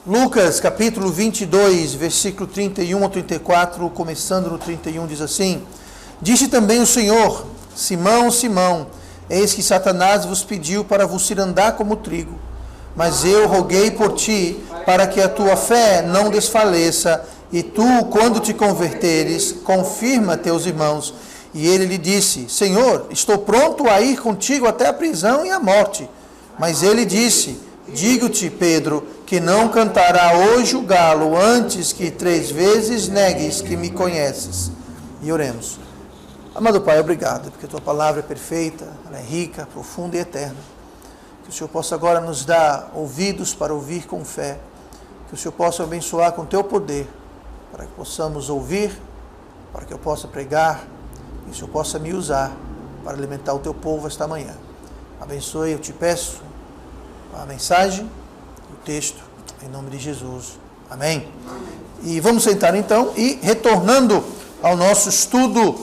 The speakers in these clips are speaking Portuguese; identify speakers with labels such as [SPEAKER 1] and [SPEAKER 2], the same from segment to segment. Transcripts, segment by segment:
[SPEAKER 1] Lucas capítulo 22, versículo 31 ao 34, começando no 31, diz assim: Disse também o Senhor: Simão, Simão, eis que Satanás vos pediu para vos cirandar como trigo, mas eu roguei por ti, para que a tua fé não desfaleça, e tu, quando te converteres, confirma teus irmãos. E ele lhe disse: Senhor, estou pronto a ir contigo até a prisão e a morte. Mas ele disse: Digo-te, Pedro, que não cantará hoje o galo antes que 3 vezes negues que me conheces. E oremos. Amado Pai, obrigado, porque a tua palavra é perfeita, ela é rica, profunda e eterna. Que o Senhor possa agora nos dar ouvidos para ouvir com fé. Que o Senhor possa abençoar com teu poder, para que possamos ouvir, para que eu possa pregar, e o Senhor possa me usar para alimentar o teu povo esta manhã. Abençoe, eu te peço, a mensagem, o texto, em nome de Jesus. Amém. E vamos sentar então, e retornando ao nosso estudo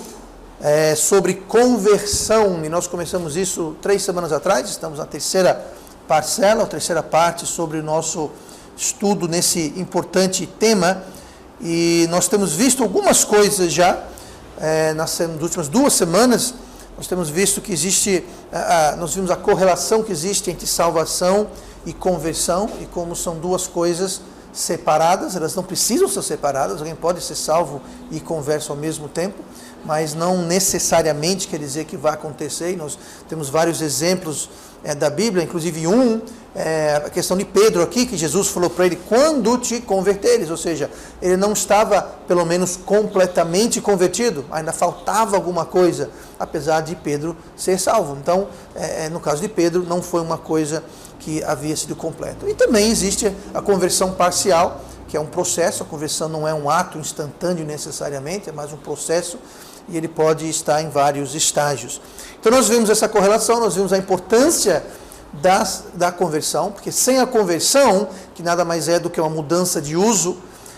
[SPEAKER 1] sobre conversão, e nós começamos isso 3 semanas atrás, estamos na terceira parcela, a terceira parte sobre o nosso estudo nesse importante tema, e nós temos visto algumas coisas já, nas últimas 2 semanas, nós temos visto que existe, nós vimos a correlação que existe entre salvação e conversão, e como são 2 coisas separadas, elas não precisam ser separadas, alguém pode ser salvo e converso ao mesmo tempo, mas não necessariamente quer dizer que vai acontecer, e nós temos vários exemplos da Bíblia, inclusive a questão de Pedro aqui, que Jesus falou para ele: quando te converteres, ou seja, ele não estava pelo menos completamente convertido, ainda faltava alguma coisa, apesar de Pedro ser salvo. Então, no caso de Pedro, não foi uma coisa que havia sido completa. E também existe a conversão parcial, que é um processo. A conversão não é um ato instantâneo necessariamente, é mais um processo, e ele pode estar em vários estágios. Então nós vimos essa correlação, nós vimos a importância da conversão, porque sem a conversão, que nada mais é do que uma mudança de uso,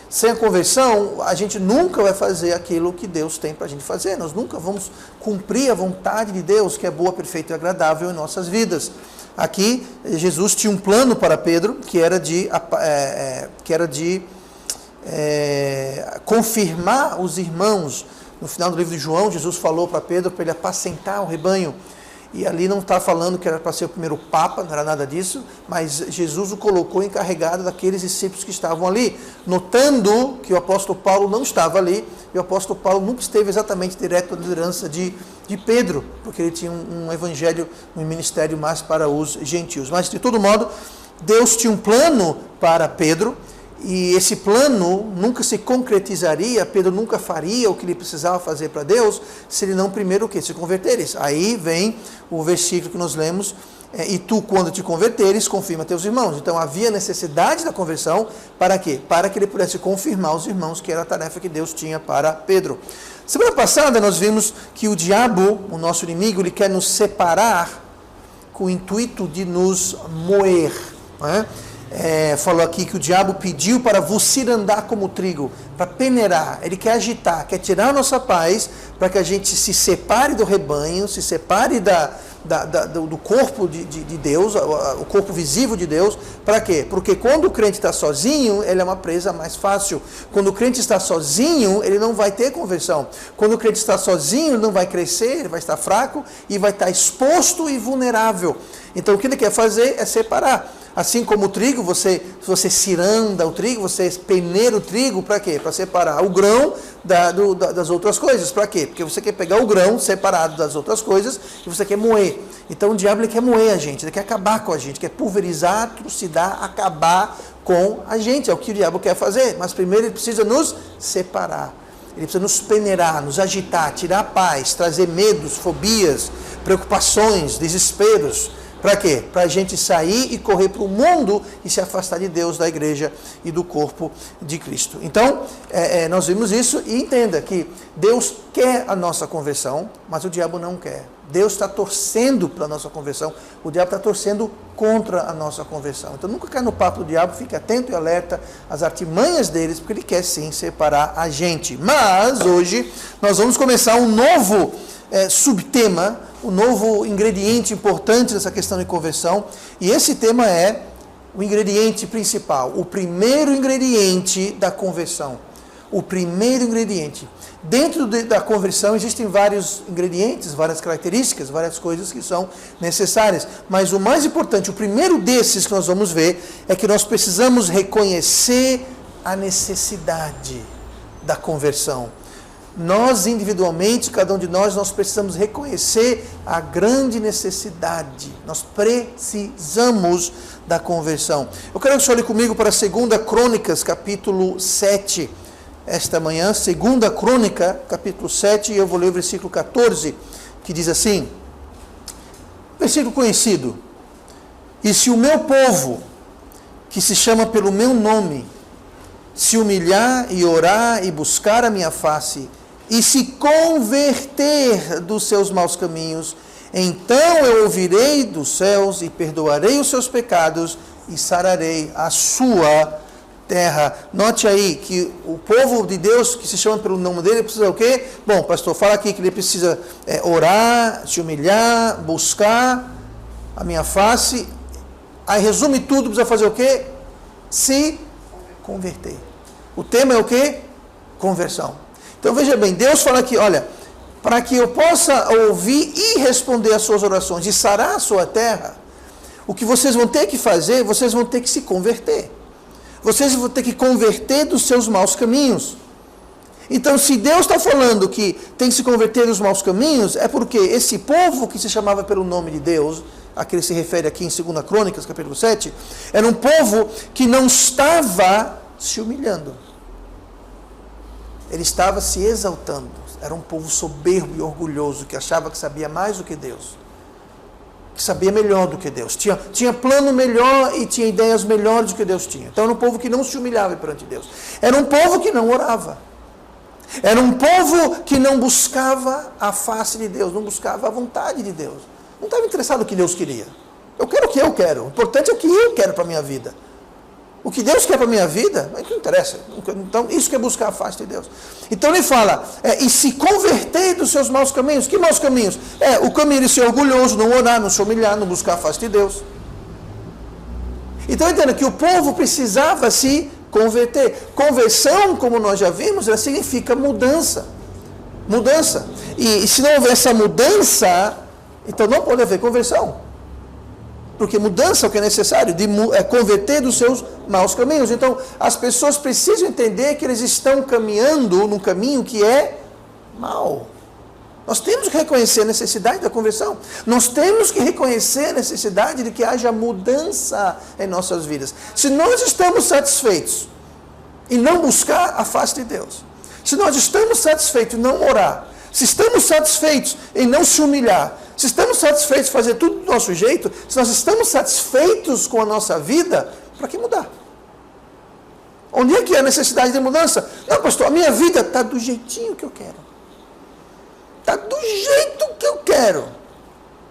[SPEAKER 1] sem a conversão, a gente nunca vai fazer aquilo que Deus tem para a gente fazer, nós nunca vamos cumprir a vontade de Deus, que é boa, perfeita e agradável em nossas vidas. Aqui, Jesus tinha um plano para Pedro, que era de confirmar os irmãos. No final do livro de João, Jesus falou para Pedro para ele apacentar o rebanho. E ali não está falando que era para ser o primeiro papa, não era nada disso, mas Jesus o colocou encarregado daqueles discípulos que estavam ali, notando que o apóstolo Paulo não estava ali, e o apóstolo Paulo nunca esteve exatamente direto à liderança de Pedro, porque ele tinha um evangelho, um ministério mais para os gentios. Mas, de todo modo, Deus tinha um plano para Pedro, e esse plano nunca se concretizaria, Pedro nunca faria o que ele precisava fazer para Deus, se ele não primeiro o quê? Se converteres. Aí vem o versículo que nós lemos: e tu, quando te converteres, confirma teus irmãos. Então havia necessidade da conversão, para quê? Para que ele pudesse confirmar os irmãos, que era a tarefa que Deus tinha para Pedro. Semana passada nós vimos que o diabo, o nosso inimigo, ele quer nos separar com o intuito de nos moer, não é? Falou aqui que o diabo pediu para vos cirandar como trigo, para peneirar, ele quer agitar, quer tirar a nossa paz, para que a gente se separe do rebanho, se separe do corpo de Deus, o corpo visível de Deus. Para quê? Porque quando o crente está sozinho, ele é uma presa mais fácil. Quando o crente está sozinho, ele não vai ter conversão. Quando o crente está sozinho, ele não vai crescer, ele vai estar fraco e vai estar exposto e vulnerável. Então o que ele quer fazer é separar. Assim como o trigo, você ciranda o trigo, você peneira o trigo, para quê? Para separar o grão das outras coisas. Para quê? Porque você quer pegar o grão separado das outras coisas e você quer moer. Então o diabo ele quer moer a gente, ele quer acabar com a gente, quer pulverizar, trucidar, acabar com a gente. É o que o diabo quer fazer, mas primeiro ele precisa nos separar. Ele precisa nos peneirar, nos agitar, tirar a paz, trazer medos, fobias, preocupações, desesperos. Para quê? Para a gente sair e correr para o mundo e se afastar de Deus, da igreja e do corpo de Cristo. Então, nós vimos isso, e entenda que Deus quer a nossa conversão, mas o diabo não quer. Deus está torcendo para a nossa conversão, o diabo está torcendo contra a nossa conversão. Então nunca cai no papo do diabo, fique atento e alerta às artimanhas deles, porque ele quer sim separar a gente. Mas hoje nós vamos começar um novo subtema, um novo ingrediente importante nessa questão de conversão, e esse tema é o ingrediente principal, o primeiro ingrediente da conversão. O primeiro ingrediente. Dentro da conversão existem vários ingredientes, várias características, várias coisas que são necessárias. Mas o mais importante, o primeiro desses que nós vamos ver, é que nós precisamos reconhecer a necessidade da conversão. Nós individualmente, cada um de nós precisamos reconhecer a grande necessidade. Nós precisamos da conversão. Eu quero que você olhe comigo para 2 Crônicas, capítulo 7. Esta manhã, 2 Crônica, capítulo 7, e eu vou ler o versículo 14, que diz assim, versículo conhecido: E se o meu povo, que se chama pelo meu nome, se humilhar e orar e buscar a minha face, e se converter dos seus maus caminhos, então eu ouvirei dos céus e perdoarei os seus pecados e sararei a sua terra. Note aí que o povo de Deus, que se chama pelo nome dele, precisa o quê? Bom, pastor, fala aqui que ele precisa orar, se humilhar, buscar a minha face. Aí resume tudo, precisa fazer o quê? Se converter. O tema é o quê? Conversão. Então veja bem, Deus fala aqui, olha, para que eu possa ouvir e responder às suas orações e sarar a sua terra, o que vocês vão ter que fazer, vocês vão ter que se converter. Vocês vão ter que converter dos seus maus caminhos. Então, se Deus está falando que tem que se converter dos maus caminhos, é porque esse povo que se chamava pelo nome de Deus, a que ele se refere aqui em 2 Crônicas, capítulo 7, era um povo que não estava se humilhando. Ele estava se exaltando. Era um povo soberbo e orgulhoso, que achava que sabia mais do que Deus. Que sabia melhor do que Deus. Tinha plano melhor e tinha ideias melhores do que Deus tinha. Então era um povo que não se humilhava perante Deus. Era um povo que não orava. Era um povo que não buscava a face de Deus, não buscava a vontade de Deus. Não estava interessado no que Deus queria. Eu quero o que eu quero. O importante é o que eu quero para a minha vida. O que Deus quer para a minha vida, não interessa. Então, isso que é buscar a face de Deus. Então ele fala, e se converter dos seus maus caminhos. Que maus caminhos? O caminho de ser orgulhoso, não orar, não se humilhar, não buscar a face de Deus. Então entenda que o povo precisava se converter. Conversão, como nós já vimos, ela significa mudança. Mudança. E se não houver essa mudança, então não pode haver conversão. Porque mudança é o que é necessário, converter dos seus maus caminhos. Então, as pessoas precisam entender que eles estão caminhando num caminho que é mau. Nós temos que reconhecer a necessidade da conversão. Nós temos que reconhecer a necessidade de que haja mudança em nossas vidas. Se nós estamos satisfeitos em não buscar a face de Deus, se nós estamos satisfeitos em não orar, se estamos satisfeitos em não se humilhar, se estamos satisfeitos em fazer tudo do nosso jeito, se nós estamos satisfeitos com a nossa vida, para que mudar? Onde é que é a necessidade de mudança? Não, pastor, a minha vida está do jeitinho que eu quero. Está do jeito que eu quero.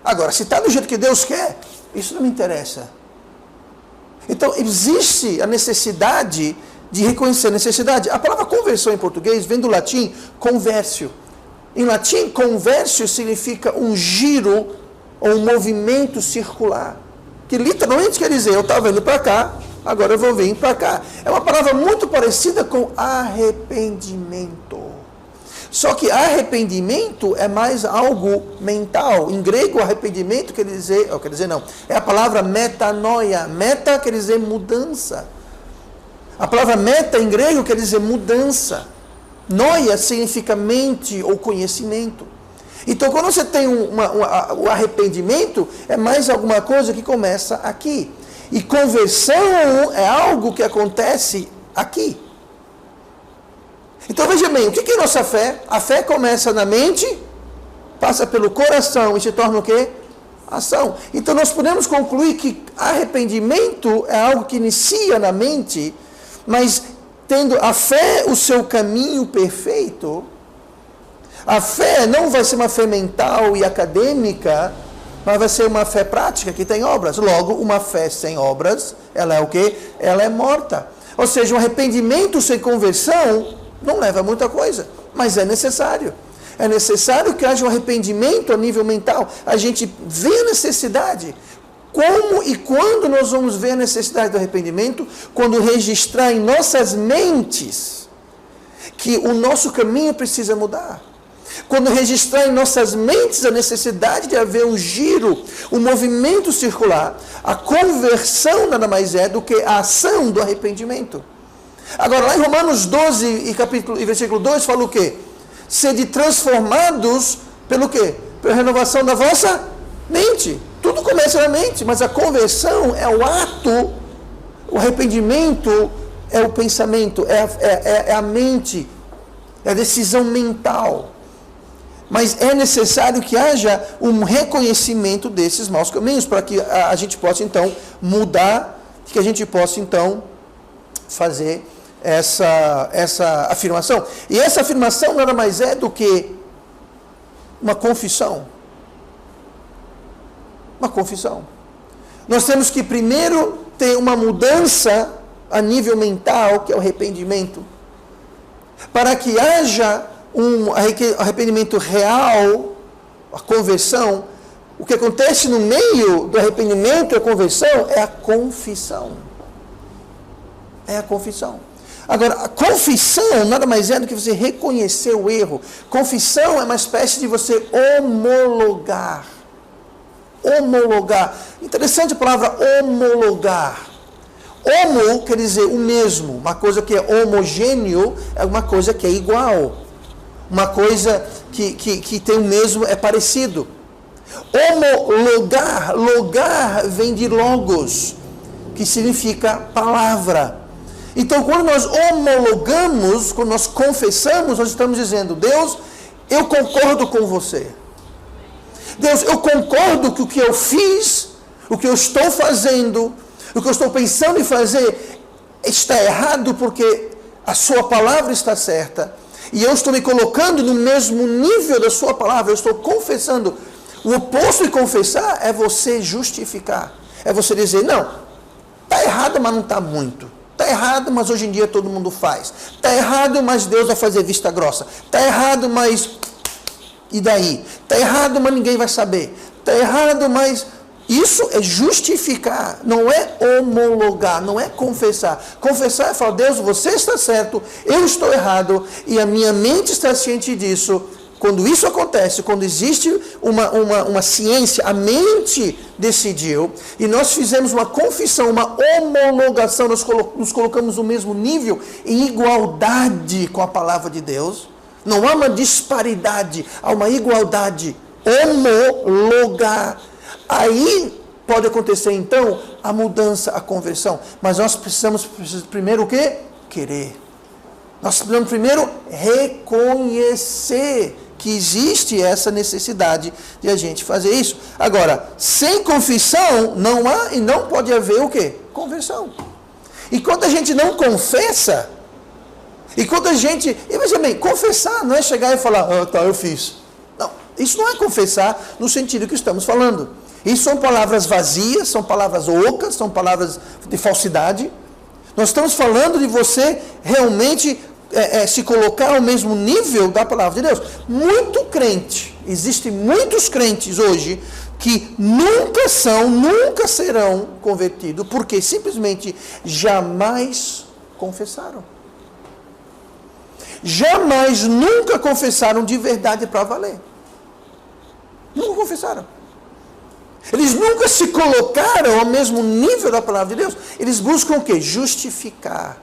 [SPEAKER 1] Agora, se está do jeito que Deus quer, isso não me interessa. Então, existe a necessidade de reconhecer a necessidade. A palavra conversão em português vem do latim conversio. Em latim, conversio significa um giro ou um movimento circular. Que literalmente quer dizer, eu estava indo para cá, agora eu vou vir para cá. É uma palavra muito parecida com arrependimento. Só que arrependimento é mais algo mental. Em grego, arrependimento quer dizer não, é a palavra metanoia. Meta quer dizer mudança. A palavra meta em grego quer dizer mudança. Noia significa mente ou conhecimento. Então, quando você tem o arrependimento, é mais alguma coisa que começa aqui. E conversão é algo que acontece aqui. Então, veja bem, o que é nossa fé? A fé começa na mente, passa pelo coração e se torna o quê? Ação. Então, nós podemos concluir que arrependimento é algo que inicia na mente, mas tendo a fé o seu caminho perfeito, a fé não vai ser uma fé mental e acadêmica, mas vai ser uma fé prática que tem obras. Logo, uma fé sem obras, ela é o quê? Ela é morta. Ou seja, um arrependimento sem conversão não leva a muita coisa, mas é necessário. É necessário que haja um arrependimento a nível mental. A gente vê a necessidade. Como e quando nós vamos ver a necessidade do arrependimento? Quando registrar em nossas mentes que o nosso caminho precisa mudar. Quando registrar em nossas mentes a necessidade de haver um giro, um movimento circular, a conversão nada mais é do que a ação do arrependimento. Agora, lá em Romanos 12 e versículo 2, fala o quê? Sede transformados pelo quê? Pela renovação da vossa mente. Tudo começa na mente, mas a conversão é o ato, o arrependimento é o pensamento, é a mente, é a decisão mental. Mas é necessário que haja um reconhecimento desses maus caminhos, para que a gente possa então mudar, que a gente possa então fazer essa afirmação. E essa afirmação nada mais é do que uma confissão. Uma confissão. Nós temos que primeiro ter uma mudança a nível mental, que é o arrependimento. Para que haja um arrependimento real, a conversão, o que acontece no meio do arrependimento e a conversão é a confissão. É a confissão. Agora, a confissão nada mais é do que você reconhecer o erro. Confissão é uma espécie de você homologar. Homologar. Interessante a palavra homologar. Homo quer dizer o mesmo. Uma coisa que é homogêneo é uma coisa que é igual. Uma coisa que tem o mesmo, é parecido. Homologar. Logar vem de logos, que significa palavra. Então, quando nós homologamos, quando nós confessamos, nós estamos dizendo: Deus, eu concordo com você. Deus, eu concordo que o que eu fiz, o que eu estou fazendo, o que eu estou pensando em fazer, está errado, porque a sua palavra está certa. E eu estou me colocando no mesmo nível da sua palavra, eu estou confessando. O oposto de confessar é você justificar. É você dizer: não, está errado, mas não está muito. Está errado, mas hoje em dia todo mundo faz. Está errado, mas Deus vai fazer vista grossa. Está errado, mas... e daí? Está errado, mas ninguém vai saber. Está errado, mas... Isso é justificar, não é homologar, não é confessar. Confessar é falar: Deus, você está certo, eu estou errado, e a minha mente está ciente disso. Quando isso acontece, quando existe uma ciência, a mente decidiu, e nós fizemos uma confissão, uma homologação, nós nos colocamos no mesmo nível, em igualdade com a palavra de Deus. Não há uma disparidade, há uma igualdade. Homologar. Aí pode acontecer então a mudança, a conversão. Mas nós precisamos primeiro o quê? Querer. Nós precisamos primeiro reconhecer que existe essa necessidade de a gente fazer isso. Agora, sem confissão não há e não pode haver o quê? Conversão. E quando a gente não confessa, e quando a gente... E veja bem, confessar não é chegar e falar: ah, tá, eu fiz. Não, isso não é confessar no sentido que estamos falando. Isso são palavras vazias, são palavras ocas, são palavras de falsidade. Nós estamos falando de você realmente se colocar ao mesmo nível da palavra de Deus. Muito crente, existem muitos crentes hoje que nunca serão convertidos, porque simplesmente jamais confessaram. Jamais, nunca confessaram de verdade para valer. Nunca confessaram. Eles nunca se colocaram ao mesmo nível da palavra de Deus. Eles buscam o quê? Justificar.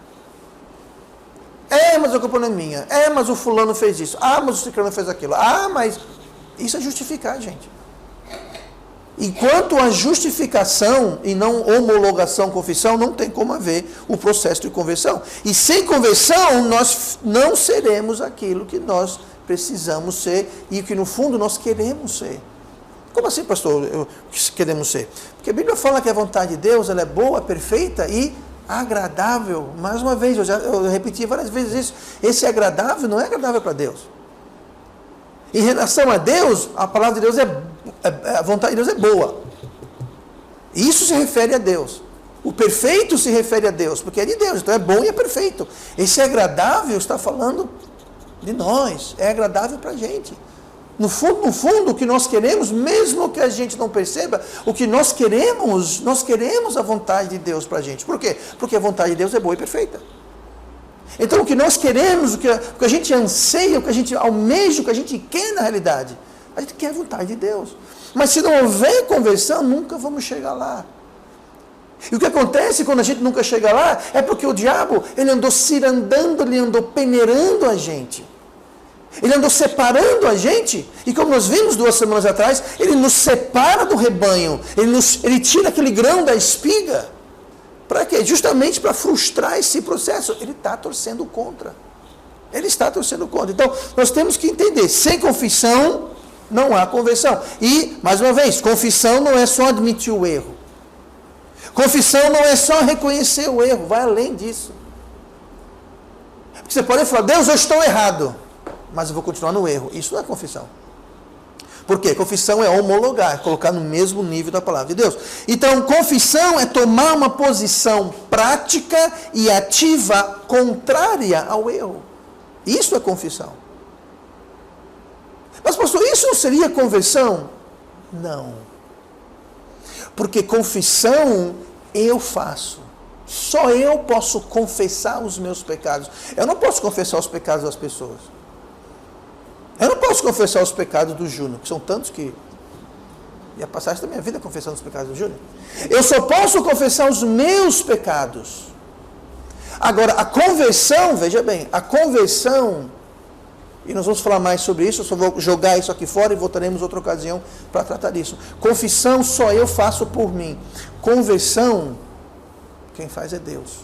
[SPEAKER 1] Mas a culpa não é minha. Mas o fulano fez isso. Mas o ciclano fez aquilo. Mas... Isso é justificar, gente. Enquanto a justificação e não homologação, confissão, não tem como haver o processo de conversão. E sem conversão, nós não seremos aquilo que nós precisamos ser e que no fundo nós queremos ser. Como assim, pastor, queremos ser? Porque a Bíblia fala que a vontade de Deus ela é boa, perfeita e agradável. Mais uma vez, eu repeti várias vezes isso. Esse agradável não é agradável para Deus. Em relação a Deus, a palavra de Deus a vontade de Deus é boa. Isso se refere a Deus. O perfeito se refere a Deus, porque é de Deus, então é bom e é perfeito. Esse agradável está falando de nós, é agradável para a gente. no fundo, o que nós queremos, mesmo que a gente não perceba, o que nós queremos a vontade de Deus para a gente. Por quê? Porque a vontade de Deus é boa e perfeita. Então, o que nós queremos, o que a gente anseia, o que a gente almeja, o que a gente quer na realidade, a gente quer a vontade de Deus. Mas se não houver conversão, nunca vamos chegar lá. E o que acontece quando a gente nunca chega lá, é porque o diabo, ele andou cirandando, ele andou peneirando a gente. Ele andou separando a gente, e como nós vimos 2 semanas atrás, ele nos separa do rebanho, ele tira aquele grão da espiga. Para quê? Justamente para frustrar esse processo. Ele está torcendo contra. Ele está torcendo contra. Então, nós temos que entender, sem confissão, não há conversão. E, mais uma vez, confissão não é só admitir o erro. Confissão não é só reconhecer o erro, vai além disso. Porque você pode falar, Deus, eu estou errado, mas eu vou continuar no erro. Isso não é confissão. Por quê? Confissão é homologar, colocar no mesmo nível da palavra de Deus. Então, confissão é tomar uma posição prática e ativa contrária ao erro. Isso é confissão. Mas, pastor, isso não seria conversão? Não. Porque confissão eu faço. Só eu posso confessar os meus pecados. Eu não posso confessar os pecados das pessoas. Eu não posso confessar os pecados do Júnior, que são tantos que ia passar da minha vida confessando os pecados do Júnior. Eu só posso confessar os meus pecados. Agora, a conversão, veja bem, a conversão, e nós vamos falar mais sobre isso, eu só vou jogar isso aqui fora e voltaremos outra ocasião para tratar disso. Confissão só eu faço por mim. Conversão, quem faz é Deus.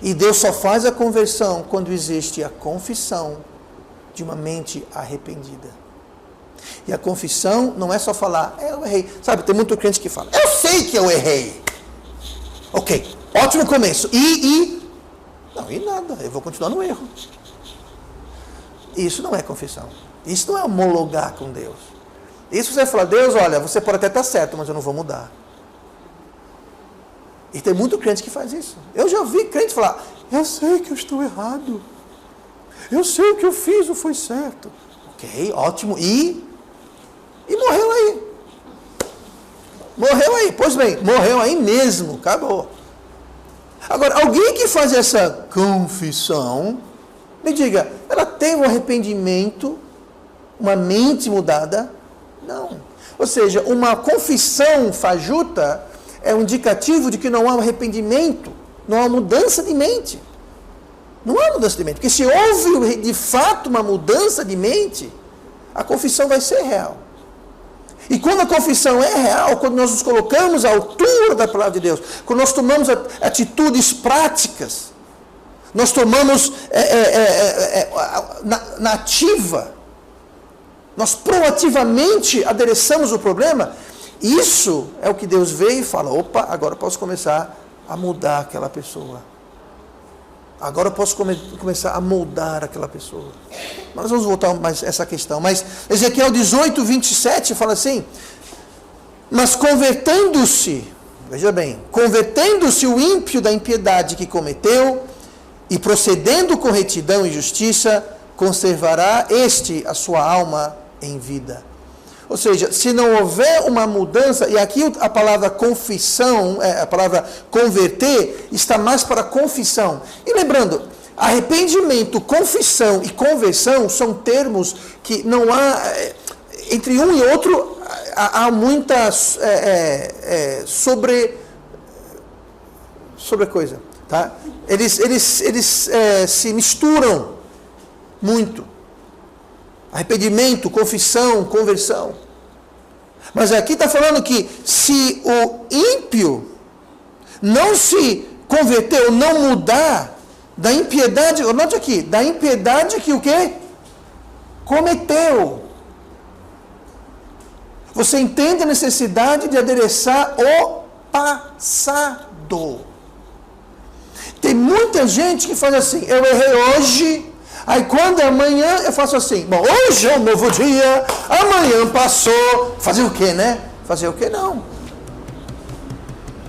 [SPEAKER 1] E Deus só faz a conversão quando existe a confissão de uma mente arrependida. E a confissão não é só falar, eu errei. Sabe, tem muito crente que fala, eu sei que eu errei. Ok, ótimo começo. Não, e nada, eu vou continuar no erro. Isso não é confissão. Isso não é homologar com Deus. Isso você fala, Deus, olha, você pode até estar certo, mas eu não vou mudar. E tem muito crente que faz isso. Eu já vi crente falar, eu sei que eu estou errado. Eu sei o que eu fiz não foi certo. Ok, ótimo. E morreu aí. Morreu aí. Pois bem, morreu aí mesmo. Acabou. Agora, alguém que faz essa confissão, me diga, ela tem um arrependimento, uma mente mudada? Não. Ou seja, uma confissão fajuta é um indicativo de que não há arrependimento, não há mudança de mente. Não há mudança de mente. Porque se houve de fato uma mudança de mente, a confissão vai ser real. E quando a confissão é real, quando nós nos colocamos à altura da palavra de Deus, quando nós tomamos atitudes práticas, nós tomamos na ativa, nós proativamente adereçamos o problema, isso é o que Deus vê e fala, opa, agora eu posso começar a mudar aquela pessoa. Agora eu posso começar a moldar aquela pessoa. Nós vamos voltar mais a essa questão. Mas Ezequiel 18, 27 fala assim, mas convertendo-se, veja bem, convertendo-se o ímpio da impiedade que cometeu, e procedendo com retidão e justiça, conservará a sua alma em vida. Ou seja, se não houver uma mudança, e aqui a palavra confissão, a palavra converter, está mais para confissão. E lembrando, arrependimento, confissão e conversão são termos que não há, entre um e outro, há muita sobre coisa. Tá? Eles se misturam muito. Arrependimento, confissão, conversão. Mas aqui está falando que se o ímpio não se converter, não mudar da impiedade, note aqui, da impiedade que o quê? Cometeu. Você entende a necessidade de adereçar o passado. Tem muita gente que faz assim, eu errei hoje, aí quando é amanhã eu faço assim, bom, hoje é um novo dia, amanhã passou, fazer o quê, né? Fazer o quê? Não.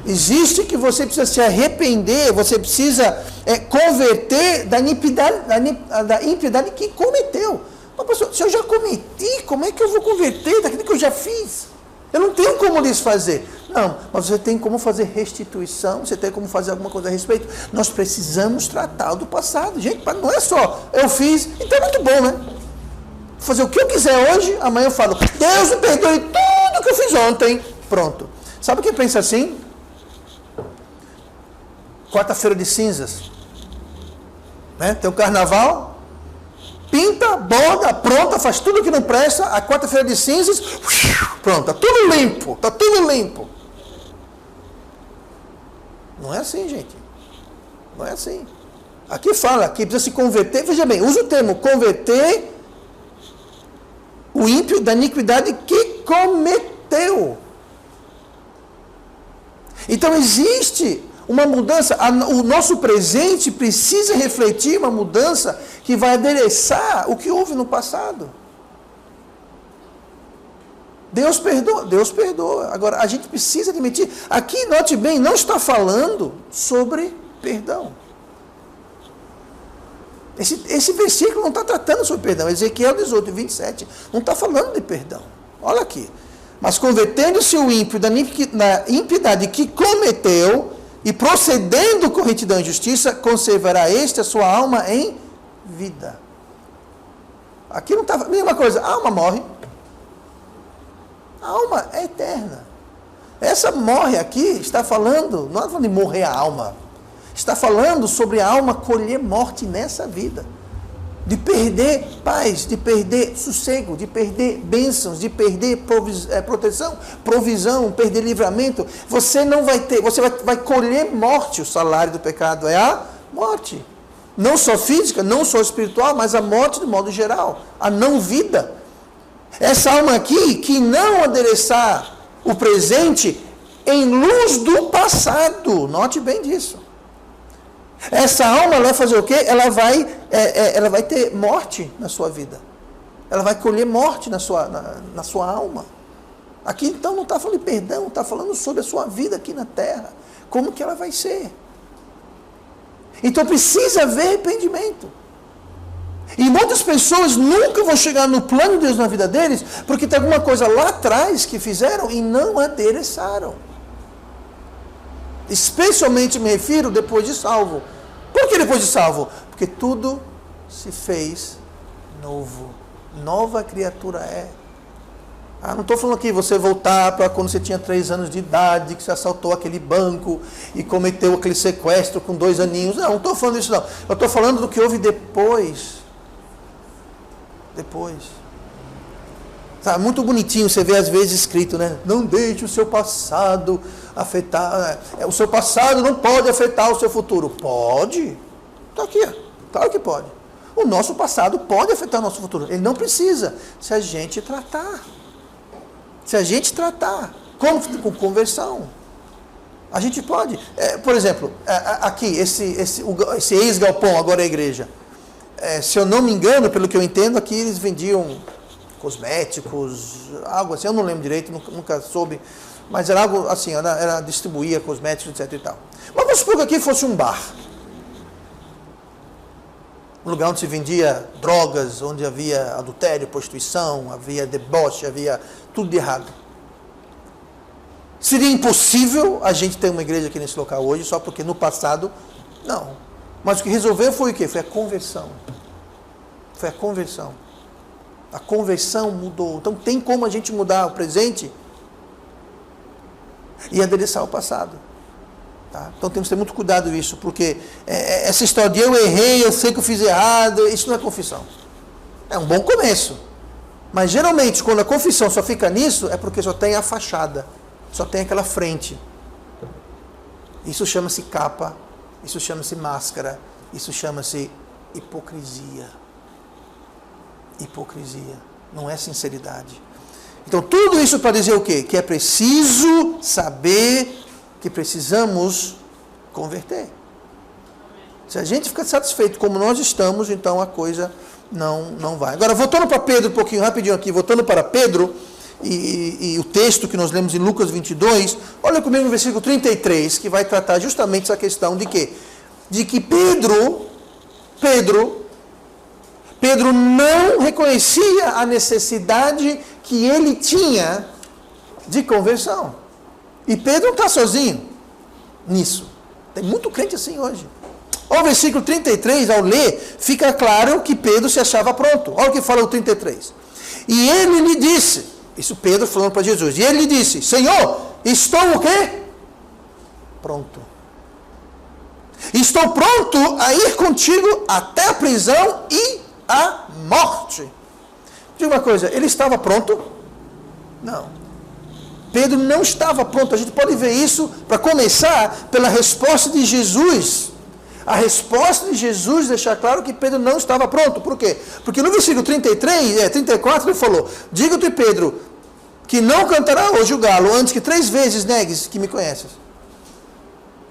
[SPEAKER 1] Existe que você precisa se arrepender, você precisa converter da impiedade que cometeu. Mas, pastor, se eu já cometi, como é que eu vou converter daquilo que eu já fiz? Eu não tenho como desfazer. Não, mas você tem como fazer restituição, você tem como fazer alguma coisa a respeito. Nós precisamos tratar do passado. Gente, não é só eu fiz, então é muito bom, né? Vou fazer o que eu quiser hoje, amanhã eu falo, Deus me perdoe tudo que eu fiz ontem. Pronto. Sabe quem pensa assim? Quarta-feira de cinzas. Né? Tem o carnaval, pinta, borda, pronta, faz tudo que não presta, a quarta-feira de cinzas, pronto, está tudo limpo, está tudo limpo. Não é assim, gente. Não é assim. Aqui fala que precisa se converter, veja bem, usa o termo converter o ímpio da iniquidade que cometeu. Então existe uma mudança, o nosso presente precisa refletir uma mudança que vai adereçar o que houve no passado. Deus perdoa, Deus perdoa. Agora, a gente precisa admitir, aqui, note bem, não está falando sobre perdão. Esse versículo não está tratando sobre perdão. Ezequiel 18, 27, não está falando de perdão. Olha aqui. Mas convertendo-se o ímpio na impiedade que cometeu, e procedendo com retidão e justiça, conservará este a sua alma em vida. Aqui não está... Mesma coisa, a alma morre. A alma é eterna. Essa morre aqui, está falando, não está falando de morrer a alma. Está falando sobre a alma colher morte nessa vida. De perder paz, de perder sossego, de perder bênçãos, de perder proteção, provisão, perder livramento. Você não vai ter, você vai colher morte. O salário do pecado é a morte. Não só física, não só espiritual, mas a morte de modo geral. A não vida. Essa alma aqui, que não adereçar o presente em luz do passado. Note bem disso. Essa alma, ela vai fazer o quê? Ela vai ter morte na sua vida. Ela vai colher morte na sua alma. Aqui, então, não está falando de perdão, está falando sobre a sua vida aqui na terra. Como que ela vai ser? Então, precisa haver arrependimento. E muitas pessoas nunca vão chegar no plano de Deus na vida deles, porque tem alguma coisa lá atrás que fizeram e não adereçaram. Especialmente me refiro depois de salvo. Por que depois de salvo? Porque tudo se fez novo. Nova criatura é. Não estou falando aqui você voltar para quando você tinha 3 anos de idade, que você assaltou aquele banco e cometeu aquele sequestro com 2 aninhos. Não estou falando disso não. Eu estou falando do que houve depois. Sabe, muito bonitinho, você vê às vezes escrito, né? Não deixe o seu passado afetar. O seu passado não pode afetar o seu futuro. Pode. Está aqui, claro que pode. O nosso passado pode afetar o nosso futuro. Ele não precisa, se a gente tratar. Se a gente tratar. Como? Com conversão. A gente pode. Por exemplo, aqui, esse ex-galpão, agora é a igreja. Se eu não me engano, pelo que eu entendo, aqui eles vendiam cosméticos, algo assim, eu não lembro direito, nunca soube, mas era algo assim, distribuía cosméticos, etc e tal. Mas vamos supor que aqui fosse um bar. Um lugar onde se vendia drogas, onde havia adultério, prostituição, havia deboche, havia tudo de errado. Seria impossível a gente ter uma igreja aqui nesse local hoje, só porque no passado, não. Mas o que resolveu foi o quê? Foi a conversão. Foi a conversão. A conversão mudou. Então tem como a gente mudar o presente e adereçar o passado. Tá? Então temos que ter muito cuidado com isso, porque essa história de eu errei, eu sei que eu fiz errado, isso não é confissão. É um bom começo. Mas geralmente quando a confissão só fica nisso, é porque só tem a fachada. Só tem aquela frente. Isso chama-se capa. Isso chama-se máscara. Isso chama-se hipocrisia. Hipocrisia. Não é sinceridade. Então, tudo isso para dizer o quê? Que é preciso saber que precisamos converter. Se a gente ficar satisfeito como nós estamos, então a coisa não vai. Agora, voltando para Pedro, um pouquinho rapidinho aqui, voltando para Pedro, e o texto que nós lemos em Lucas 22, olha comigo no versículo 33, que vai tratar justamente essa questão de quê? De que Pedro Pedro não reconhecia a necessidade que ele tinha de conversão. E Pedro não está sozinho nisso. Tem muito crente assim hoje. Olha o versículo 33, ao ler, fica claro que Pedro se achava pronto. Olha o que fala o 33. E ele lhe disse, isso Pedro falando para Jesus, e ele lhe disse, Senhor, estou o quê? Pronto. Estou pronto a ir contigo até a prisão e a morte. Diga uma coisa, ele estava pronto? Não. Pedro não estava pronto. A gente pode ver isso, para começar, pela resposta de Jesus. A resposta de Jesus deixa claro que Pedro não estava pronto. Por quê? Porque no versículo 34 ele falou, digo-te, Pedro, que não cantará hoje o galo, antes que 3 vezes negues que me conheces.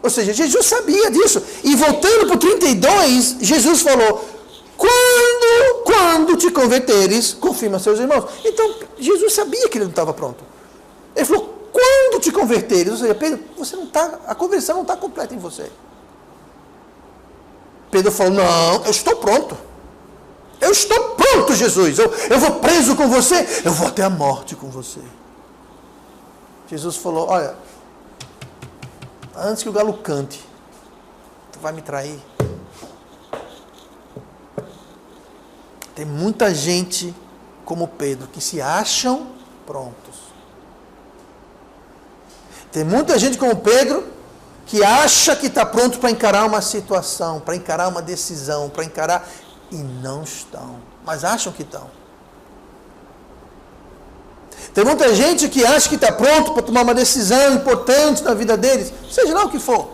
[SPEAKER 1] Ou seja, Jesus sabia disso. E voltando para o 32, Jesus falou, quando te converteres, confirma seus irmãos. Então, Jesus sabia que ele não estava pronto. Ele falou, quando te converteres, ou seja, Pedro, a conversão não está completa em você. Pedro falou, não, eu estou pronto. Eu estou pronto, Jesus. Eu vou preso com você, eu vou até a morte com você. Jesus falou, olha, antes que o galo cante, tu vai me trair. Tem muita gente como Pedro que se acham prontos. Tem muita gente como Pedro que acha que está pronto para encarar uma situação, para encarar uma decisão, para encarar... E não estão, mas acham que estão. Tem muita gente que acha que está pronto para tomar uma decisão importante na vida deles, seja lá o que for.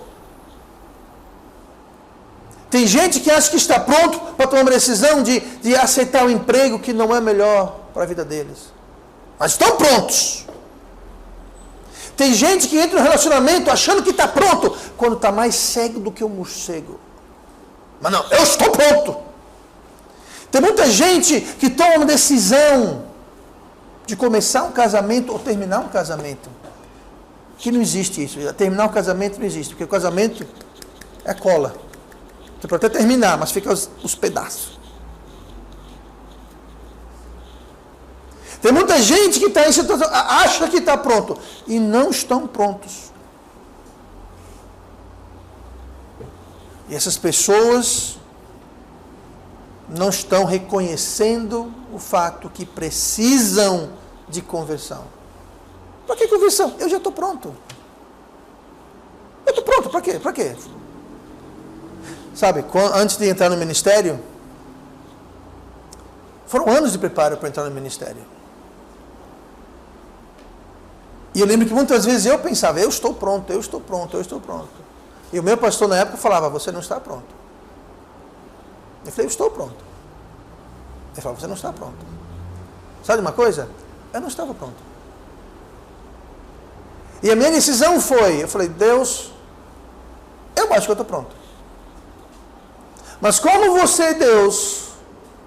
[SPEAKER 1] Tem gente que acha que está pronto para tomar uma decisão de aceitar um emprego que não é melhor para a vida deles. Mas estão prontos. Tem gente que entra no relacionamento achando que está pronto, quando está mais cego do que o morcego. Mas não, eu estou pronto. Tem muita gente que toma uma decisão de começar um casamento ou terminar um casamento. Que não existe isso. Terminar um casamento não existe, porque o casamento é cola. Você pode até terminar, mas fica os pedaços. Tem muita gente que está em situação, acha que está pronto, e não estão prontos. E essas pessoas não estão reconhecendo o fato que precisam de conversão. Para que conversão? Eu já estou pronto. Eu estou pronto, para quê? Para quê? Sabe, antes de entrar no ministério, foram anos de preparo para entrar no ministério. E eu lembro que muitas vezes eu pensava, eu estou pronto, eu estou pronto, eu estou pronto. E o meu pastor na época falava, você não está pronto. Eu falei, eu estou pronto. Ele falou, você não está pronto. Sabe uma coisa? Eu não estava pronto. E a minha decisão foi, eu falei, Deus, eu acho que eu estou pronto. Mas como você, Deus,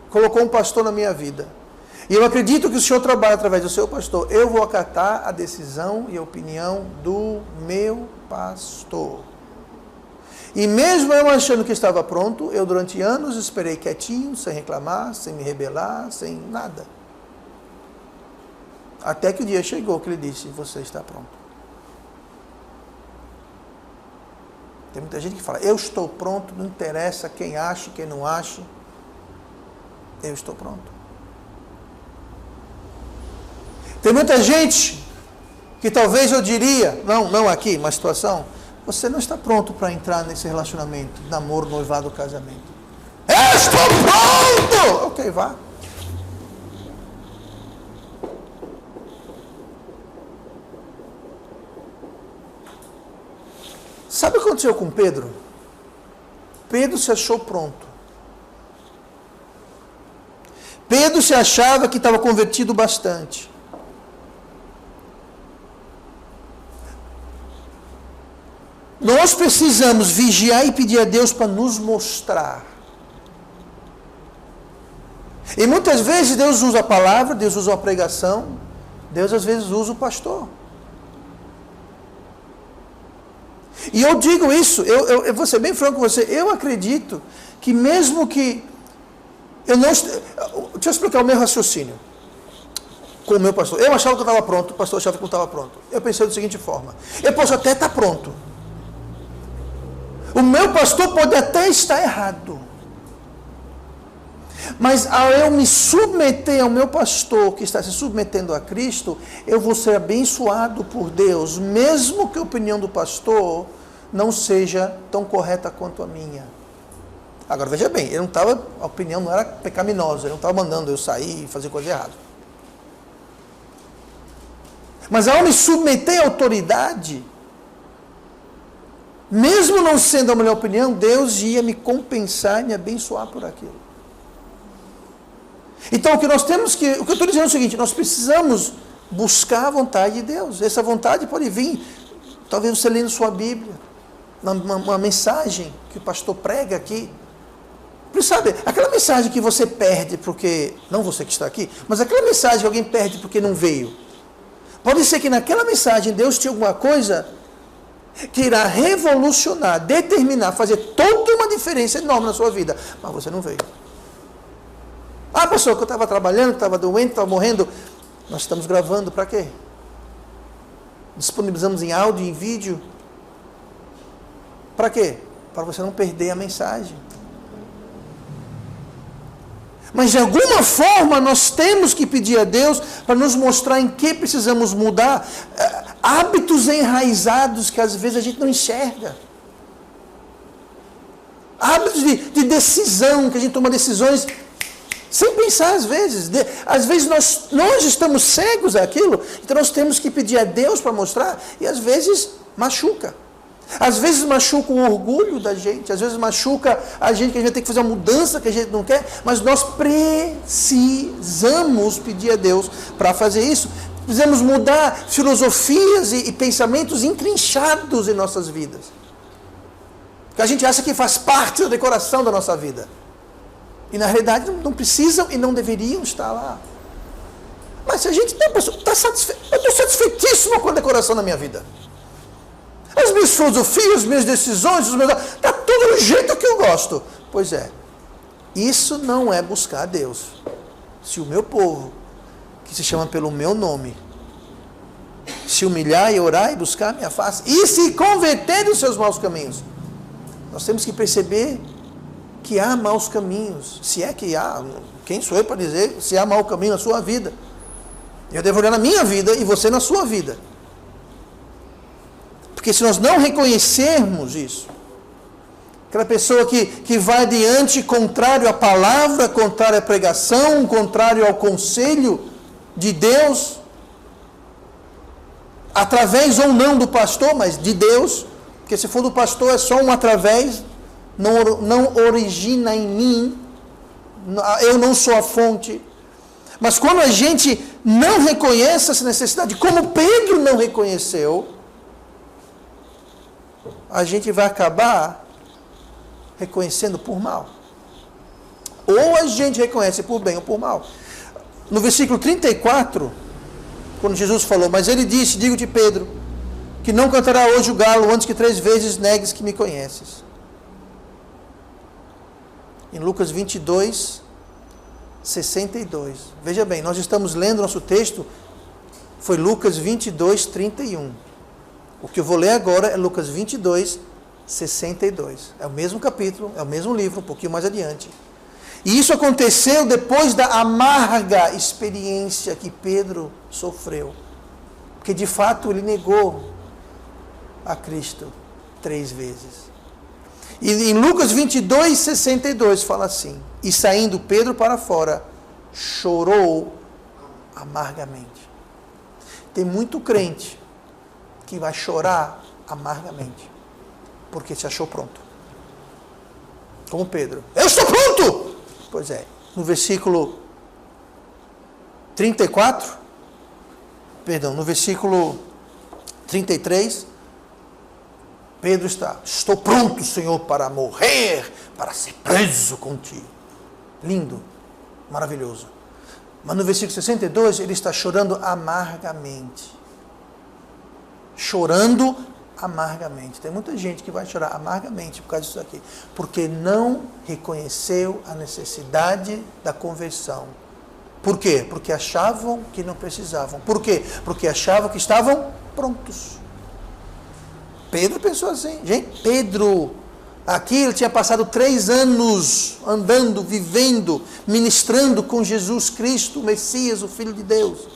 [SPEAKER 1] colocou um pastor na minha vida, e eu acredito que o Senhor trabalha através do seu pastor, eu vou acatar a decisão e a opinião do meu pastor. E mesmo eu achando que estava pronto, eu durante anos esperei quietinho, sem reclamar, sem me rebelar, sem nada. Até que o dia chegou que ele disse, você está pronto. Tem muita gente que fala, eu estou pronto, não interessa quem acha, quem não acha. Eu estou pronto. Tem muita gente que talvez eu diria, não aqui, mas situação, você não está pronto para entrar nesse relacionamento, namoro, noivado, casamento. Eu estou pronto! Ok, vá. Sabe o que aconteceu com Pedro? Pedro se achou pronto. Pedro se achava que estava convertido bastante. Nós precisamos vigiar e pedir a Deus para nos mostrar. E muitas vezes Deus usa a palavra, Deus usa a pregação, Deus às vezes usa o pastor. E eu digo isso, eu vou ser bem franco com você, eu acredito que mesmo que Deixa eu explicar o meu raciocínio com o meu pastor. Eu achava que eu estava pronto, o pastor achava que não estava pronto. Eu pensei da seguinte forma: eu posso até estar pronto. O meu pastor pode até estar errado. Mas ao eu me submeter ao meu pastor, que está se submetendo a Cristo, eu vou ser abençoado por Deus, mesmo que a opinião do pastor não seja tão correta quanto a minha. Agora, veja bem, a opinião não era pecaminosa, ele não estava mandando eu sair e fazer coisa errada. Mas ao me submeter à autoridade, mesmo não sendo a melhor opinião, Deus ia me compensar e me abençoar por aquilo. Então, o que eu estou dizendo é o seguinte: nós precisamos buscar a vontade de Deus. Essa vontade pode vir, talvez você lendo sua Bíblia, uma mensagem que o pastor prega aqui. Por sabe, aquela mensagem que você perde porque, não você que está aqui, mas aquela mensagem que alguém perde porque não veio. Pode ser que naquela mensagem Deus tinha alguma coisa que irá revolucionar, determinar, fazer toda uma diferença enorme na sua vida, mas você não veio. Ah, pastor, que eu estava trabalhando, estava doente, estava morrendo. Nós estamos gravando para quê? Disponibilizamos em áudio, em vídeo. Para quê? Para você não perder a mensagem. Mas de alguma forma nós temos que pedir a Deus para nos mostrar em que precisamos mudar hábitos enraizados que às vezes a gente não enxerga. Hábitos de decisão, que a gente toma decisões sem pensar às vezes. Às vezes nós estamos cegos àquilo, então nós temos que pedir a Deus para mostrar, e às vezes machuca. Às vezes machuca o orgulho da gente, às vezes machuca a gente, que a gente vai ter que fazer uma mudança que a gente não quer, mas nós precisamos pedir a Deus para fazer isso. Precisamos mudar filosofias e pensamentos entrinchados em nossas vidas, que a gente acha que faz parte da decoração da nossa vida. E na realidade não precisam e não deveriam estar lá. Mas se a gente está satisfeito, eu estou satisfeitíssimo com a decoração da minha vida. As minhas filosofias, as minhas decisões, está tudo do jeito que eu gosto. Pois é, isso não é buscar a Deus. Se o meu povo, que se chama pelo meu nome, se humilhar e orar e buscar a minha face, e se converter dos seus maus caminhos, nós temos que perceber que há maus caminhos. Se é que há, quem sou eu para dizer se há mau caminho na sua vida? Eu devo olhar na minha vida e você na sua vida. Porque se nós não reconhecermos isso, aquela pessoa que vai adiante contrário à palavra, contrário à pregação, contrário ao conselho de Deus, através ou não do pastor, mas de Deus, porque se for do pastor é só um através, não origina em mim, eu não sou a fonte. Mas quando a gente não reconhece essa necessidade, como Pedro não reconheceu, a gente vai acabar reconhecendo por mal. Ou a gente reconhece por bem ou por mal. No versículo 34, quando Jesus falou, mas ele disse, digo-te Pedro, que não cantará hoje o galo antes que 3 vezes negues que me conheces. Em Lucas 22, 62. Veja bem, nós estamos lendo nosso texto, foi Lucas 22, 31. O que eu vou ler agora é Lucas 22, 62. É o mesmo capítulo, é o mesmo livro, um pouquinho mais adiante. E isso aconteceu depois da amarga experiência que Pedro sofreu. Porque de fato ele negou a Cristo 3 vezes. E em Lucas 22, 62 fala assim, e saindo Pedro para fora, chorou amargamente. Tem muito crente que vai chorar amargamente, porque se achou pronto. Como Pedro. Eu estou pronto! Pois é, no versículo 34, no versículo 33, Pedro estou pronto, Senhor, para morrer, para ser preso contigo. Lindo, maravilhoso. Mas no versículo 62, ele está chorando amargamente. Chorando amargamente. Tem muita gente que vai chorar amargamente por causa disso aqui, porque não reconheceu a necessidade da conversão. Por quê? Porque achavam que não precisavam. Por quê? Porque achavam que estavam prontos. Pedro pensou assim. Gente, Pedro, aqui ele tinha passado 3 anos andando, vivendo, ministrando com Jesus Cristo, o Messias, o Filho de Deus.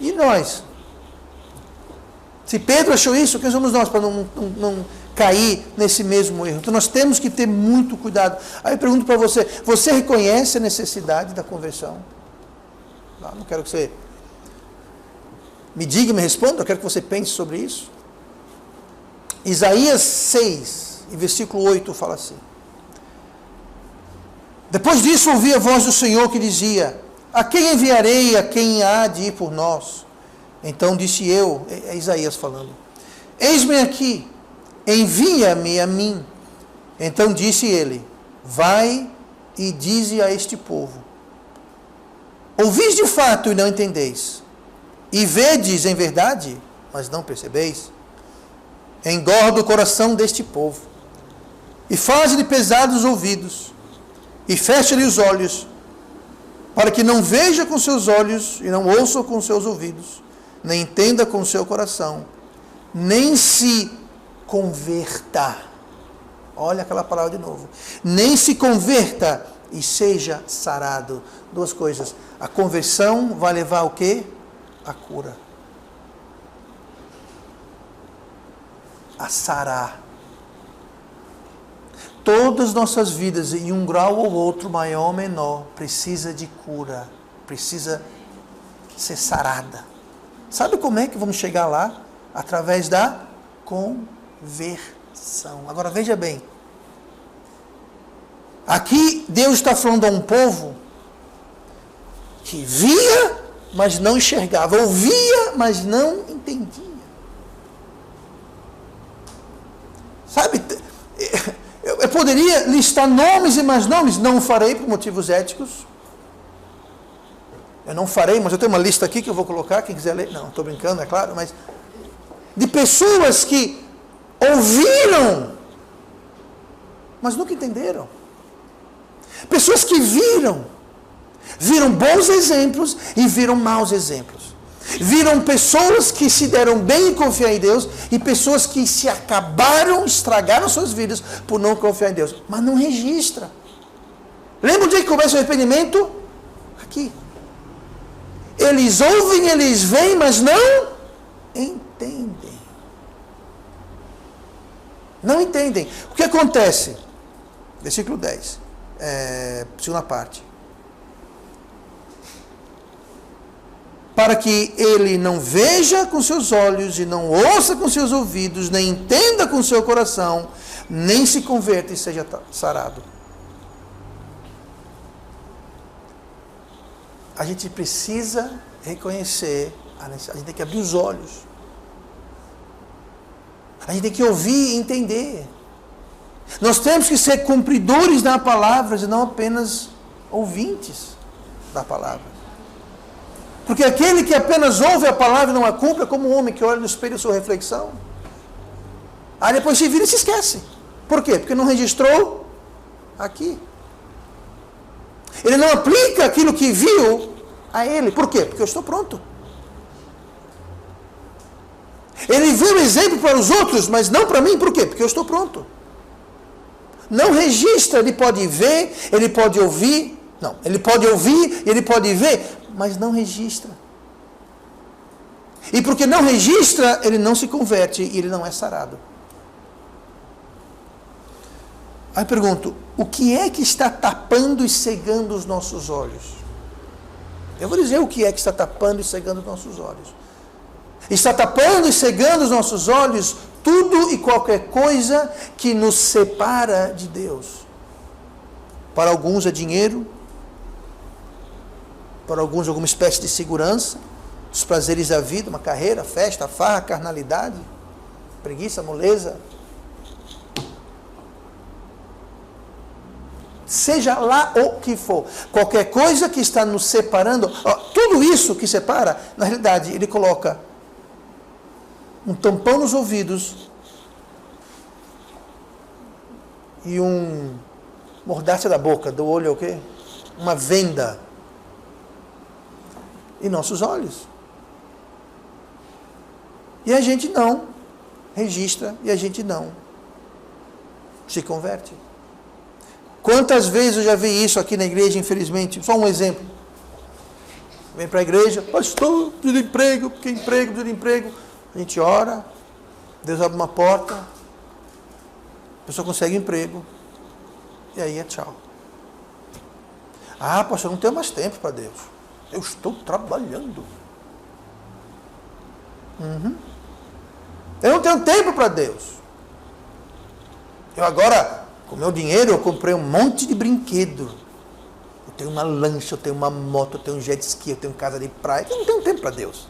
[SPEAKER 1] E nós? Se Pedro achou isso, quem somos nós para não cair nesse mesmo erro? Então nós temos que ter muito cuidado. Aí eu pergunto para você, você reconhece a necessidade da conversão? Não quero que você me diga e me responda, eu quero que você pense sobre isso. Isaías 6, versículo 8, fala assim. Depois disso ouvi a voz do Senhor que dizia: a quem enviarei, a quem há de ir por nós? Então disse eu, é Isaías falando: eis-me aqui, envia-me a mim. Então disse ele: vai e dize a este povo: ouvis de fato e não entendeis, e vedes em verdade, mas não percebeis. Engorda o coração deste povo, e faze-lhe pesados os ouvidos, e fecha-lhe os olhos, para que não veja com seus olhos, e não ouça com seus ouvidos, nem entenda com seu coração, nem se converta. Olha aquela palavra de novo. Nem se converta e seja sarado. 2 coisas. A conversão vai levar o quê? A cura. A sarar. Todas as nossas vidas, em um grau ou outro, maior ou menor, precisa de cura. Precisa ser sarada. Sabe como é que vamos chegar lá? Através da conversão. Agora veja bem. Aqui Deus está falando a um povo que via, mas não enxergava. Ouvia, mas não entendia. Sabe, eu poderia listar nomes e mais nomes, não o farei por motivos éticos. Eu não farei, mas eu tenho uma lista aqui que eu vou colocar, quem quiser ler. Não, estou brincando, é claro, mas de pessoas que ouviram, mas nunca entenderam. Pessoas que viram bons exemplos e viram maus exemplos. Viram pessoas que se deram bem em confiar em Deus e pessoas que se acabaram, estragaram suas vidas por não confiar em Deus. Mas não registra. Lembra onde é que começa o arrependimento? Aqui. Eles ouvem, eles veem, mas não entendem. Não entendem. O que acontece? Versículo 10. Segunda parte. Para que ele não veja com seus olhos, e não ouça com seus ouvidos, nem entenda com seu coração, nem se converta e seja sarado. A gente precisa reconhecer a necessidade, a gente tem que abrir os olhos. A gente tem que ouvir e entender. Nós temos que ser cumpridores da palavra e não apenas ouvintes da palavra. Porque aquele que apenas ouve a palavra e não a cumpre é como um homem que olha no espelho a sua reflexão. Aí depois se vira e se esquece. Por quê? Porque não registrou aqui. Ele não aplica aquilo que viu a ele. Por quê? Porque eu estou pronto. Ele viu o exemplo para os outros, mas não para mim. Por quê? Porque eu estou pronto. Não registra, ele pode ver, ele pode ouvir. Não, ele pode ouvir, ele pode ver, mas não registra. E porque não registra, ele não se converte e ele não é sarado. Aí pergunto, o que é que está tapando e cegando os nossos olhos? Eu vou dizer o que é que está tapando e cegando os nossos olhos. Está tapando e cegando os nossos olhos tudo e qualquer coisa que nos separa de Deus. Para alguns é dinheiro, para alguns alguma espécie de segurança, os prazeres da vida, uma carreira, festa, farra, carnalidade, preguiça, moleza. Seja lá o que for, qualquer coisa que está nos separando, tudo isso que separa, na realidade, ele coloca um tampão nos ouvidos e um mordaça da boca, do olho é o quê? Uma venda em nossos olhos. E a gente não registra e a gente não se converte. Quantas vezes eu já vi isso aqui na igreja, infelizmente? Só um exemplo. Vem para a igreja, pastor, preciso de emprego, porque emprego, preciso de emprego. A gente ora, Deus abre uma porta, a pessoa consegue emprego, e aí é tchau. Ah, pastor, eu não tenho mais tempo para Deus. Eu estou trabalhando. Eu não tenho tempo para Deus. Eu agora, com meu dinheiro, eu comprei um monte de brinquedo. Eu tenho uma lancha, eu tenho uma moto, eu tenho um jet ski, eu tenho casa de praia. Eu não tenho tempo para Deus.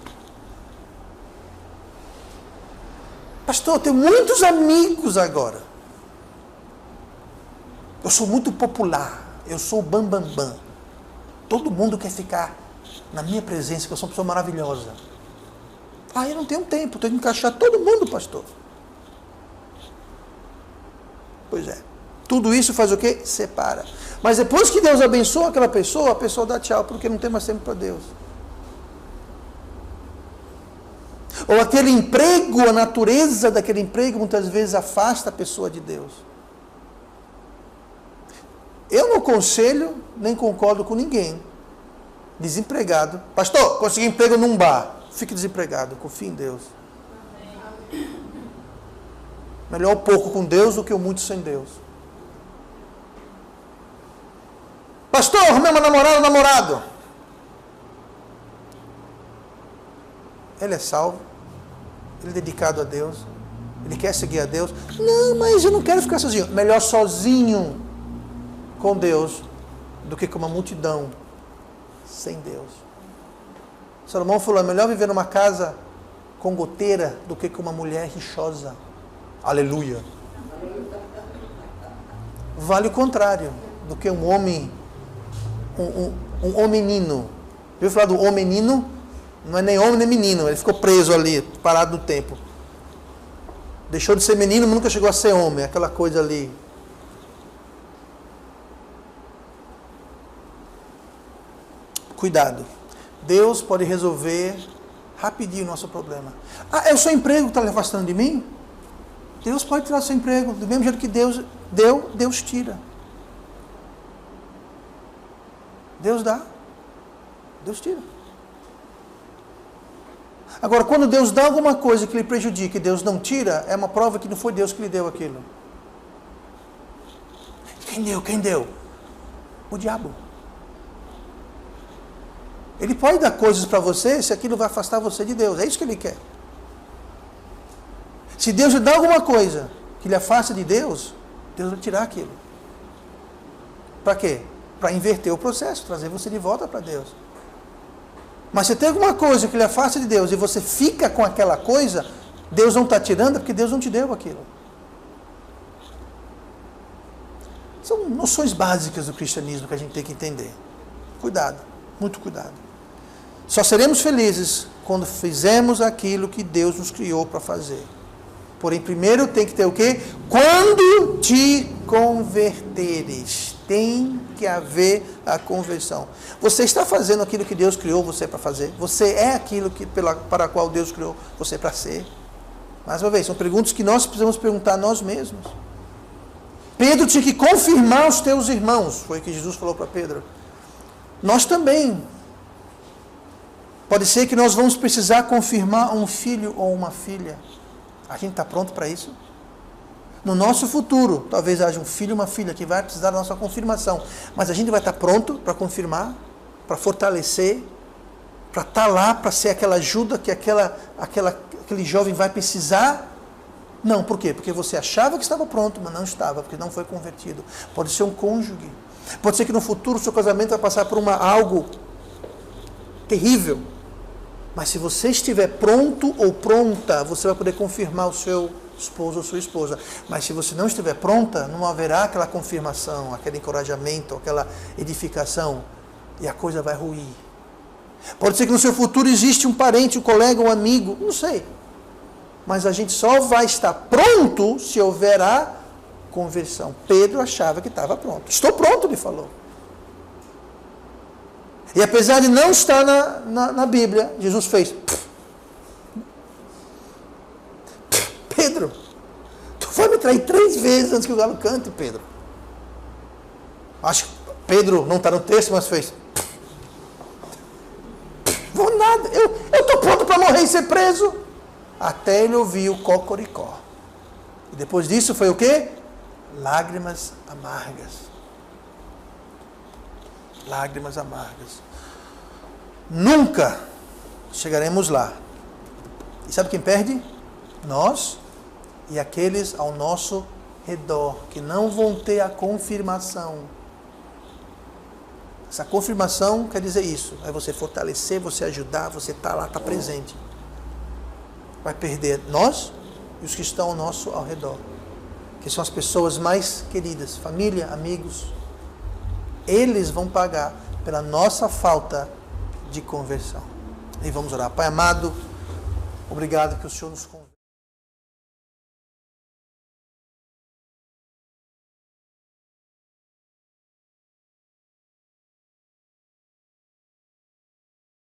[SPEAKER 1] Pastor, eu tenho muitos amigos agora. Eu sou muito popular. Eu sou o bambambam. Todo mundo quer ficar na minha presença, que eu sou uma pessoa maravilhosa. Ah, eu não tenho tempo, tenho que encaixar todo mundo, pastor. Pois é. Tudo isso faz o quê? Separa. Mas depois que Deus abençoa aquela pessoa, a pessoa dá tchau, porque não tem mais tempo para Deus. Ou aquele emprego, a natureza daquele emprego, muitas vezes afasta a pessoa de Deus. Eu não aconselho, nem concordo com ninguém. Desempregado. Pastor, consegui emprego num bar. Fique desempregado, confie em Deus. Melhor o pouco com Deus do que o muito sem Deus. Pastor, arrumei uma namorado. Ele é salvo. Ele é dedicado a Deus. Ele quer seguir a Deus. Não, mas eu não quero ficar sozinho. Melhor sozinho com Deus do que com uma multidão sem Deus. Salomão falou, é melhor viver numa casa com goteira do que com uma mulher rixosa. Aleluia. Vale o contrário do que um homem, um homenino. Viu falar do homenino? Não é nem homem nem menino, ele ficou preso ali, parado no tempo. Deixou de ser menino, mas nunca chegou a ser homem, aquela coisa ali. Cuidado. Deus pode resolver rapidinho o nosso problema. Ah, é o seu emprego que está lhe afastando de mim? Deus pode tirar o seu emprego. Do mesmo jeito que Deus deu, Deus tira. Deus dá. Deus tira. Agora, quando Deus dá alguma coisa que lhe prejudica e Deus não tira, é uma prova que não foi Deus que lhe deu aquilo. Quem deu? O diabo. Ele pode dar coisas para você se aquilo vai afastar você de Deus. É isso que ele quer. Se Deus lhe dá alguma coisa que lhe afasta de Deus, Deus vai tirar aquilo. Para quê? Para inverter o processo, trazer você de volta para Deus. Mas se tem alguma coisa que lhe afasta de Deus e você fica com aquela coisa, Deus não está tirando porque Deus não te deu aquilo. São noções básicas do cristianismo que a gente tem que entender. Cuidado, muito cuidado. Só seremos felizes quando fizermos aquilo que Deus nos criou para fazer. Porém, primeiro tem que ter o quê? Quando te converteres, tem que haver a conversão. Você está fazendo aquilo que Deus criou você para fazer? Você é aquilo para a qual Deus criou você para ser? Mais uma vez, são perguntas que nós precisamos perguntar a nós mesmos. Pedro tinha que confirmar os teus irmãos, foi o que Jesus falou para Pedro. Nós também. Pode ser que nós vamos precisar confirmar um filho ou uma filha. A gente está pronto para isso? No nosso futuro, talvez haja um filho ou uma filha que vai precisar da nossa confirmação. Mas a gente vai estar pronto para confirmar, para fortalecer, para estar lá, para ser aquela ajuda que aquele jovem vai precisar? Não, por quê? Porque você achava que estava pronto, mas não estava, porque não foi convertido. Pode ser um cônjuge. Pode ser que no futuro o seu casamento vai passar por algo terrível. Mas se você estiver pronto ou pronta, você vai poder confirmar o seu esposo ou sua esposa. Mas se você não estiver pronta, não haverá aquela confirmação, aquele encorajamento, aquela edificação, e a coisa vai ruir. Pode ser que no seu futuro existe um parente, um colega, um amigo, não sei. mas a gente só vai estar pronto se houver a conversão. Pedro achava que estava pronto. Estou pronto, ele falou. E apesar de não estar na Bíblia, Jesus fez. Pedro, tu vai me trair 3 vezes antes que o galo cante, Pedro. Acho que Pedro não está no texto, mas fez. Vou nada, eu estou pronto para morrer e ser preso. Até ele ouvir o cocoricó. E depois disso foi o quê? Lágrimas amargas. Lágrimas amargas. Nunca chegaremos lá. E sabe quem perde? Nós e aqueles ao nosso redor, que não vão ter a confirmação. Essa confirmação quer dizer isso. É você fortalecer, você ajudar, você estar lá, estar presente. Vai perder nós e os que estão ao redor. Que são as pessoas mais queridas, família, amigos. Eles vão pagar pela nossa falta de conversão. E vamos orar. Pai amado, obrigado que o Senhor nos convida.